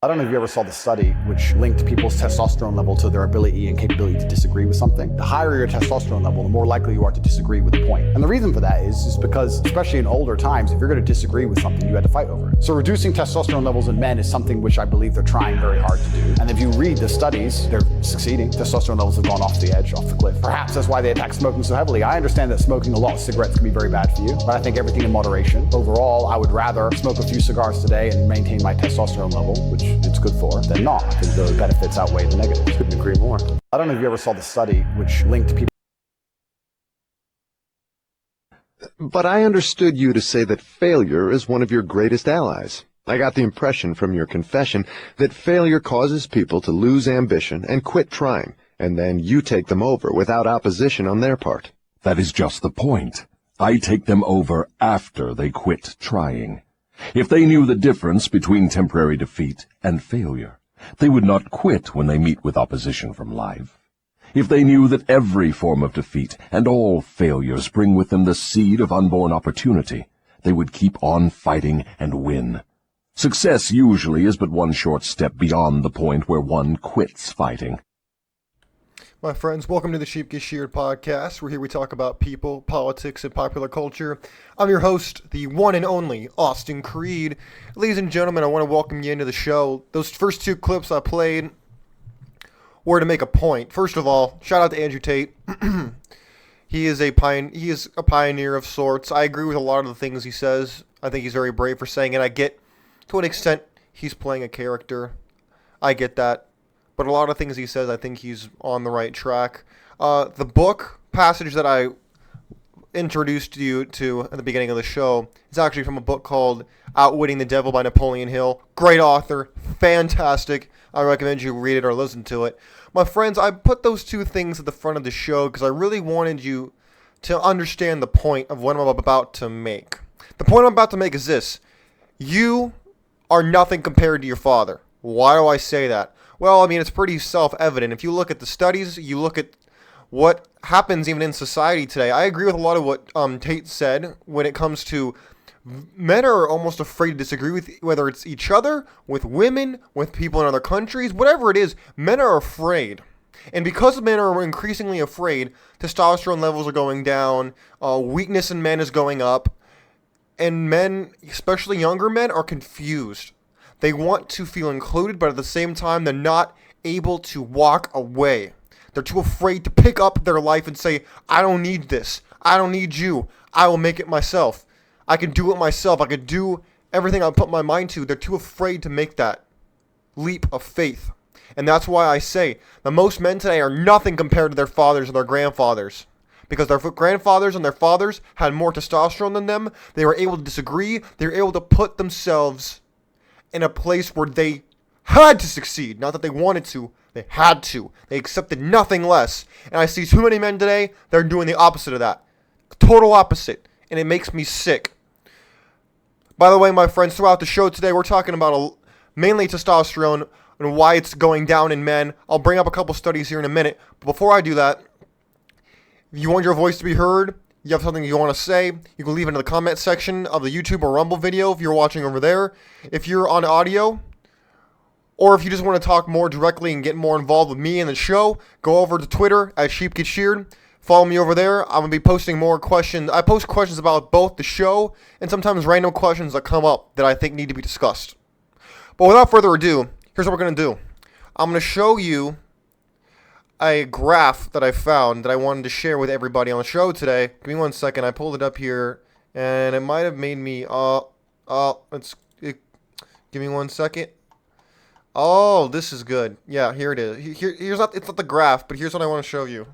I don't know if you ever saw the study which linked people's testosterone level to their ability and capability to disagree with something. The higher your testosterone level, the more likely you are to disagree with the point. And the reason for that is because, especially in older times, if you're going to disagree with something, you had to fight over it. So reducing testosterone levels in men is something which I believe they're trying very hard to do. And if you read the studies, they're succeeding. Testosterone levels have gone off the edge, off the cliff. Perhaps that's why they attack smoking so heavily. I understand that smoking a lot of cigarettes can be very bad for you, but I think everything in moderation. Overall, I would rather smoke a few cigars today and maintain my testosterone level, which it's good for, than not. I think the benefits outweigh the negatives. Couldn't agree more. I don't know if you ever saw the study which linked people. But I understood you to say that failure is one of your greatest allies. I got the impression from your confession that failure causes people to lose ambition and quit trying, and then you take them over without opposition on their part. That is just the point. I take them over after they quit trying. If they knew the difference between temporary defeat and failure, they would not quit when they meet with opposition from life. If they knew that every form of defeat and all failures bring with them the seed of unborn opportunity, they would keep on fighting and win. Success usually is but one short step beyond the point where one quits fighting. My friends, welcome to the Sheep Get Sheared podcast, where here we talk about people, politics, and popular culture. I'm your host, the one and only Austin Creed. Ladies and gentlemen, I want to welcome you into the show. Those first two clips I played were to make a point. First of all, shout out to Andrew Tate. He is a pioneer of sorts. I agree with a lot of the things he says. I think he's very brave for saying it. I get, to an extent, he's playing a character. I get that. But a lot of things he says, I think he's on the right track. The book passage that I introduced you to at the beginning of the show is actually from a book called Outwitting the Devil by Napoleon Hill. Great author. Fantastic. I recommend you read it or listen to it. My friends, I put those two things at the front of the show because I really wanted you to understand the point of what I'm about to make. The point I'm about to make is this. You are nothing compared to your father. Why do I say that? Well, I mean, it's pretty self-evident. If you look at the studies, you look at what happens even in society today. I agree with a lot of what Tate said when it comes to men are almost afraid to disagree with, whether it's each other, with women, with people in other countries, whatever it is, men are afraid. And because men are increasingly afraid, testosterone levels are going down, weakness in men is going up, and men, especially younger men, are confused. They want to feel included, but at the same time, they're not able to walk away. They're too afraid to pick up their life and say, I don't need this. I don't need you. I will make it myself. I can do it myself. I can do everything I put my mind to. They're too afraid to make that leap of faith. And that's why I say that most men today are nothing compared to their fathers or their grandfathers. Because their grandfathers and their fathers had more testosterone than them. They were able to disagree. They were able to put themselves in a place where they had to succeed. Not that they wanted to, they had to. They accepted nothing less. And I see too many men today, they're doing the opposite of that. Total opposite. And it makes me sick. By the way, my friends, throughout the show today, we're talking about mainly testosterone and why it's going down in men. I'll bring up a couple studies here in a minute. But before I do that, if you want your voice to be heard, you have something you want to say, you can leave it in the comment section of the YouTube or Rumble video if you're watching over there. If you're on audio, or if you just want to talk more directly and get more involved with me and the show, go over to Twitter at Sheep Get Sheared. Follow me over there. I'm going to be posting more questions. I post questions about both the show and sometimes random questions that come up that I think need to be discussed. But without further ado, here's what we're going to do. I'm going to show you a graph that I found that I wanted to share with everybody on the show today. Give me 1 second. I pulled it up here, and it might have made me, give me 1 second. Oh, this is good. Yeah, here it is. It's not the graph, but here's what I want to show you.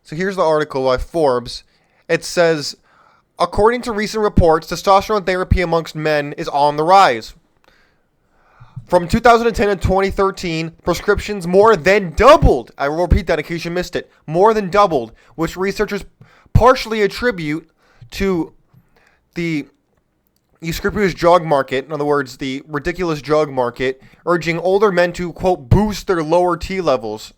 So here's the article by Forbes. It says, according to recent reports, testosterone therapy amongst men is on the rise. From 2010 to 2013, prescriptions more than doubled. I will repeat that in case you missed it. More than doubled, which researchers partially attribute to the unscrupulous drug market, in other words, the ridiculous drug market, urging older men to, quote, boost their lower T levels.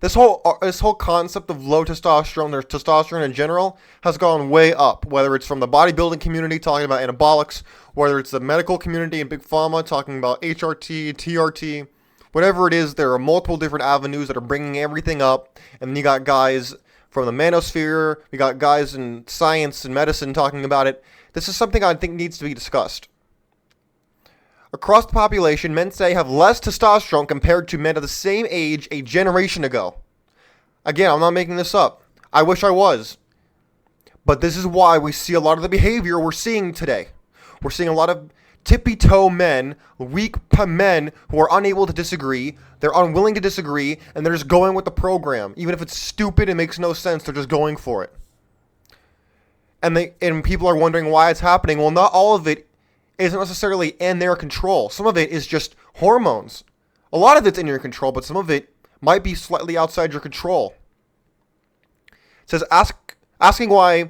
This whole concept of low testosterone, or testosterone in general, has gone way up. Whether it's from the bodybuilding community talking about anabolics, whether it's the medical community and big pharma talking about HRT, TRT, whatever it is, there are multiple different avenues that are bringing everything up. And then you got guys from the manosphere, we got guys in science and medicine talking about it. This is something I think needs to be discussed. Across the population, men today have less testosterone compared to men of the same age a generation ago. Again, I'm not making this up. I wish I was. But this is why we see a lot of the behavior we're seeing today. We're seeing a lot of tippy-toe men, weak men who are unable to disagree. They're unwilling to disagree, and they're just going with the program. Even if it's stupid and makes no sense, they're just going for it. And people are wondering why it's happening. Well, not all of it isn't necessarily in their control. Some of it is just hormones. A lot of it's in your control, but some of it might be slightly outside your control. It says, asking why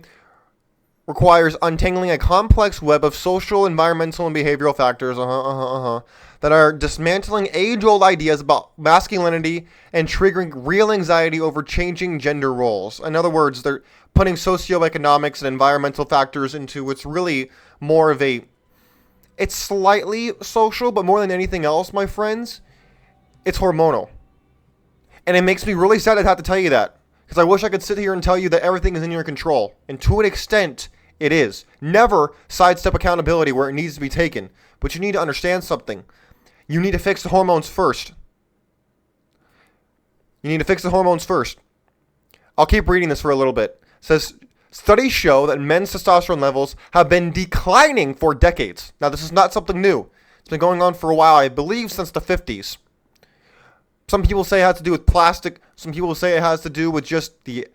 requires untangling a complex web of social, environmental, and behavioral factors that are dismantling age-old ideas about masculinity and triggering real anxiety over changing gender roles. In other words, they're putting socioeconomics and environmental factors into what's really more of a... It's slightly social, but more than anything else, my friends, it's hormonal. And it makes me really sad to have to tell you that, because I wish I could sit here and tell you that everything is in your control. And to an extent, it is. Never sidestep accountability where it needs to be taken. But you need to understand something. You need to fix the hormones first. I'll keep reading this for a little bit. It says, studies show that men's testosterone levels have been declining for decades. Now, this is not something new. It's been going on for a while, I believe since the 50s. Some people say it has to do with plastic. Some people say it has to do with just the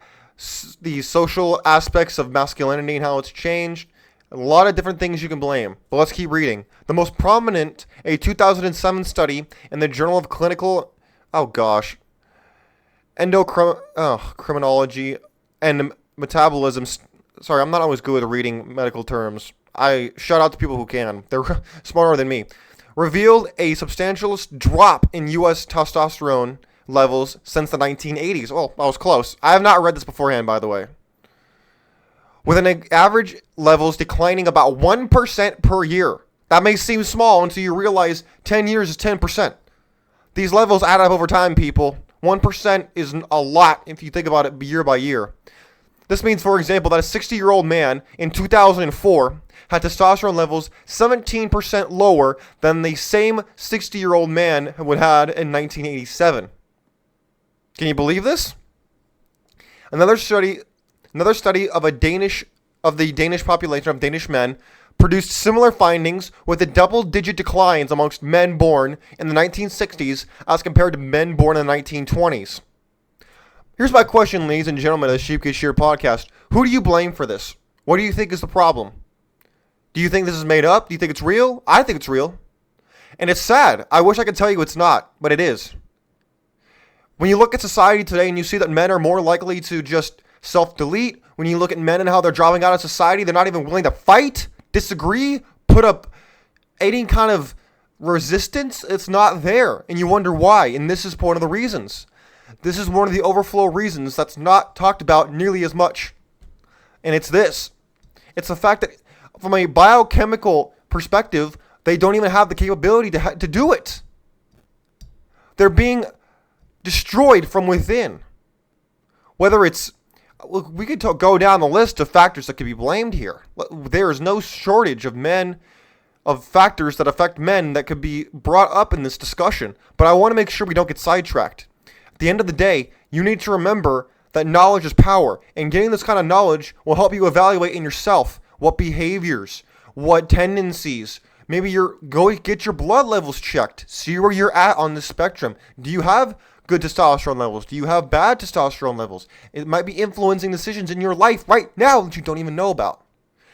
social aspects of masculinity and how it's changed. A lot of different things you can blame. But let's keep reading. The most prominent, a 2007 study in the Journal of Clinical... Endocrinology and Metabolism. Sorry, I'm not always good at reading medical terms. I shout out to people who can. They're smarter than me. Revealed a substantial drop in U.S. testosterone levels since the 1980s. Oh, I was close. I have not read this beforehand, by the way. With an average levels declining about 1% per year. That may seem small until you realize 10 years is 10%. These levels add up over time, people. 1% is a lot if you think about it year by year. This means, for example, that a 60-year-old man in 2004 had testosterone levels 17% lower than the same 60-year-old man would had in 1987. Can you believe this? Another study of the Danish population of Danish men produced similar findings with the double-digit declines amongst men born in the 1960s as compared to men born in the 1920s. Here's my question, ladies and gentlemen of the Sheep Get Sheared podcast. Who do you blame for this? What do you think is the problem? Do you think this is made up? Do you think it's real? I think it's real. And it's sad. I wish I could tell you it's not, but it is. When you look at society today and you see that men are more likely to just self-delete, when you look at men and how they're dropping out of society, they're not even willing to fight, disagree, put up any kind of resistance, it's not there. And you wonder why. And this is one of the reasons. This is one of the overflow reasons that's not talked about nearly as much. And it's this. It's the fact that from a biochemical perspective, they don't even have the capability to do it. They're being destroyed from within. Whether it's... We could go down the list of factors that could be blamed here. There is no shortage of factors that affect men that could be brought up in this discussion. But I want to make sure we don't get sidetracked. At the end of the day, you need to remember that knowledge is power. And getting this kind of knowledge will help you evaluate in yourself what behaviors, what tendencies. Maybe go get your blood levels checked. See where you're at on the spectrum. Do you have good testosterone levels? Do you have bad testosterone levels? It might be influencing decisions in your life right now that you don't even know about.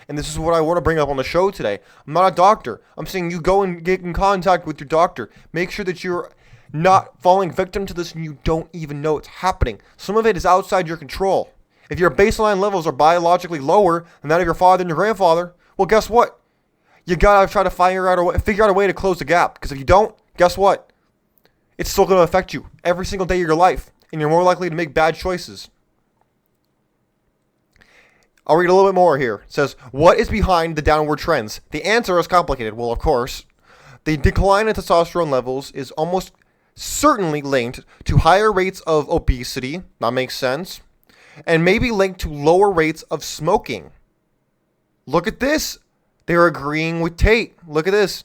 And this is what I want to bring up on the show today. I'm not a doctor. I'm saying you go and get in contact with your doctor. Make sure that you're not falling victim to this and you don't even know it's happening. Some of it is outside your control. If your baseline levels are biologically lower than that of your father and your grandfather, well, guess what? You gotta try to figure out a way to close the gap. Because if you don't, guess what? It's still going to affect you every single day of your life. and you're more likely to make bad choices. I'll read a little bit more here. It says, what is behind the downward trends? The answer is complicated. Well, of course, the decline in testosterone levels is almost certainly linked to higher rates of obesity. That makes sense. And maybe linked to lower rates of smoking. Look at this. They're agreeing with Tate. Look at this.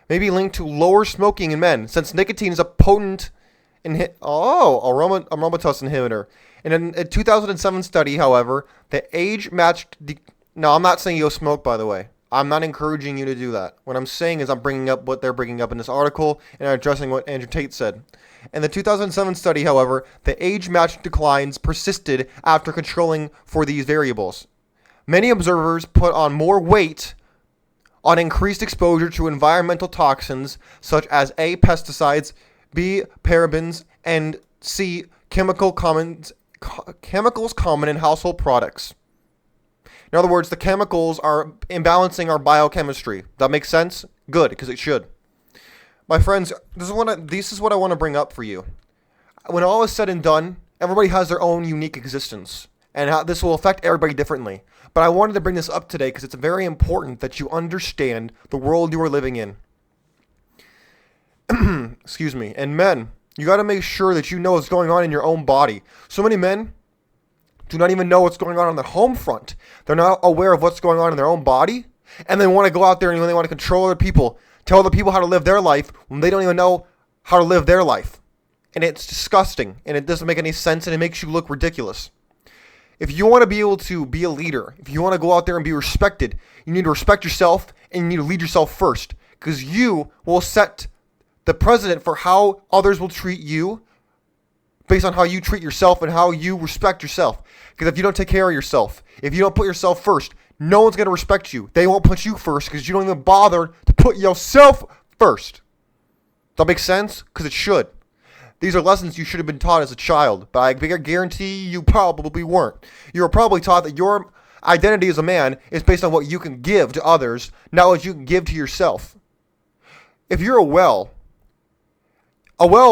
Maybe linked to lower smoking in men, since nicotine is a potent aromatase inhibitor. In a 2007 study, however, the age-matched... No, I'm not saying you'll smoke, by the way. I'm not encouraging you to do that. What I'm saying is I'm bringing up what they're bringing up in this article, and I'm addressing what Andrew Tate said. In the 2007 study, however, the age-matched declines persisted after controlling for these variables. Many observers put on more weight on increased exposure to environmental toxins such as A, pesticides, B, parabens, and C, chemicals common in household products. In other words, the chemicals are imbalancing our biochemistry. That makes sense? Good, because it should. My friends, this is what I want to bring up for you. When all is said and done, everybody has their own unique existence, and how this will affect everybody differently. But I wanted to bring this up today because it's very important that you understand the world you are living in. Excuse me. And men, you got to make sure that you know what's going on in your own body. So many men do not even know what's going on the home front. They're not aware of what's going on in their own body, and they want to go out there and they want to control other people, tell other people how to live their life when they don't even know how to live their life. And it's disgusting, and it doesn't make any sense, and it makes you look ridiculous. If you want to be able to be a leader, if you want to go out there and be respected, you need to respect yourself, and you need to lead yourself first, because you will set the precedent for how others will treat you based on how you treat yourself and how you respect yourself. Because if you don't take care of yourself, if you don't put yourself first, no one's going to respect you. They won't put you first because you don't even bother to put yourself first. Does that make sense? Because it should. These are lessons you should have been taught as a child, but I guarantee you probably weren't. You were probably taught that your identity as a man is based on what you can give to others, not what you can give to yourself. If you're a well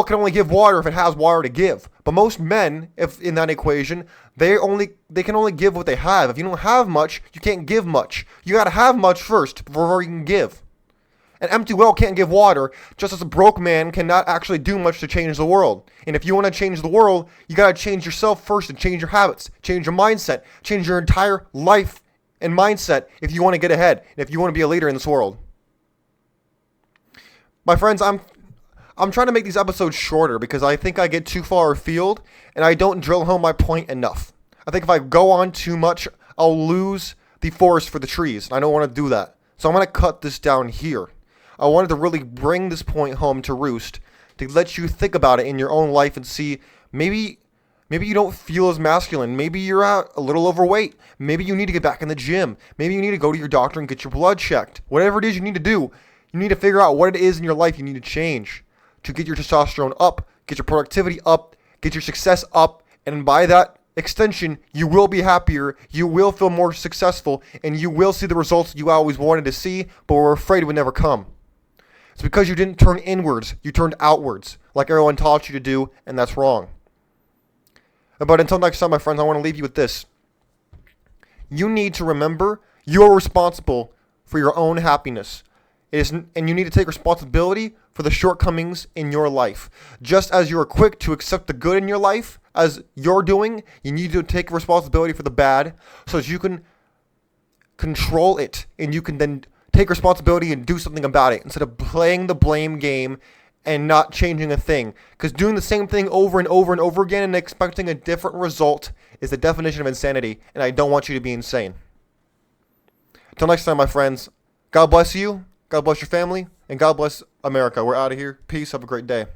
can only give water if it has water to give. But most men, if in that equation, they can only give what they have. If you don't have much, you can't give much. You got to have much first before you can give. An empty well can't give water, just as a broke man cannot actually do much to change the world. And if you want to change the world, you got to change yourself first and change your habits, change your mindset, change your entire life and mindset if you want to get ahead, and if you want to be a leader in this world. My friends, I'm trying to make these episodes shorter because I think I get too far afield and I don't drill home my point enough. I think if I go on too much, I'll lose the forest for the trees. And I don't want to do that. So I'm going to cut this down here. I wanted to really bring this point home to roost to let you think about it in your own life and see maybe you don't feel as masculine. Maybe you're a little overweight. Maybe you need to get back in the gym. Maybe you need to go to your doctor and get your blood checked. Whatever it is you need to do, you need to figure out what it is in your life you need to change to get your testosterone up, get your productivity up, get your success up, and by that extension, you will be happier, you will feel more successful, and you will see the results you always wanted to see, but were afraid would never come. It's because you didn't turn inwards, you turned outwards, like everyone taught you to do, and that's wrong. But until next time, my friends, I want to leave you with this. You need to remember you are responsible for your own happiness. And you need to take responsibility for the shortcomings in your life. Just as you are quick to accept the good in your life, as you're doing, you need to take responsibility for the bad so that you can control it and you can then take responsibility and do something about it instead of playing the blame game and not changing a thing. Because doing the same thing over and over and over again and expecting a different result is the definition of insanity, and I don't want you to be insane. Until next time, my friends, God bless you. God bless your family, and God bless America. We're out of here. Peace. Have a great day.